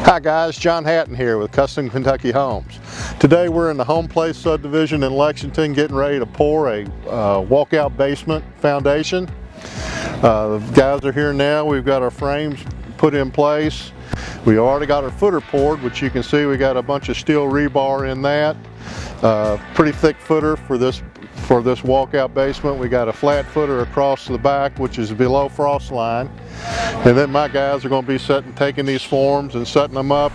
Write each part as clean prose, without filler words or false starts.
Hi guys, John Hatton here with Custom Kentucky Homes. Today we're in the Home Place Subdivision in Lexington getting ready to pour a walkout basement foundation. The guys are here now. We've got our frames put in place. We already got our footer poured, which you can see we got a bunch of steel rebar in that. Pretty thick footer for this walkout basement. We got a flat footer across the back, which is below frost line. And then my guys are going to be taking these forms and setting them up,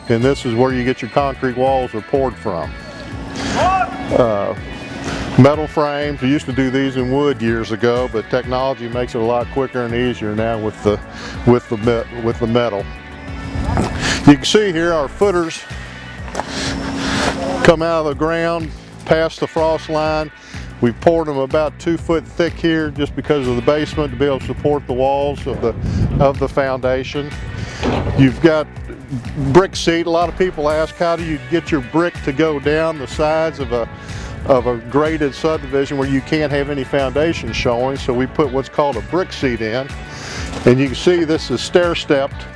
and this is where you get your concrete walls are poured from. Metal frames, we used to do these in wood years ago, but technology makes it a lot quicker and easier now with the metal. You can see here our footers come out of the ground past the frost line. We've poured them about 2 foot thick here just because of the basement to be able to support the walls of the foundation. You've got brick seat. A lot of people ask, how do you get your brick to go down the sides of a graded subdivision where you can't have any foundation showing? So we put what's called a brick seat in, and you can see this is stair-stepped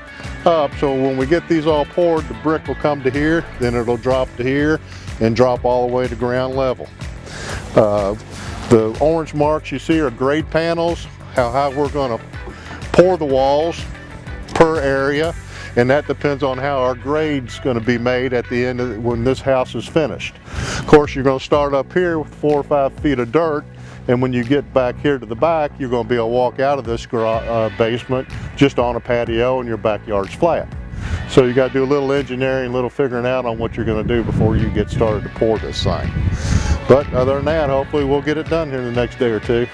up, so when we get these all poured, the brick will come to here, then it'll drop to here and drop all the way to ground level. The orange marks you see are grade panels, how we're going to pour the walls per area, and that depends on how our grade's going to be made at the end of when this house is finished. Of course, you're going to start up here with 4 or 5 feet of dirt, and when you get back here to the back, you're going to be able to walk out of this basement just on a patio and your backyard's flat. So you got to do a little engineering, a little figuring out on what you're going to do before you get started to pour this thing. But other than that, hopefully we'll get it done here in the next day or two.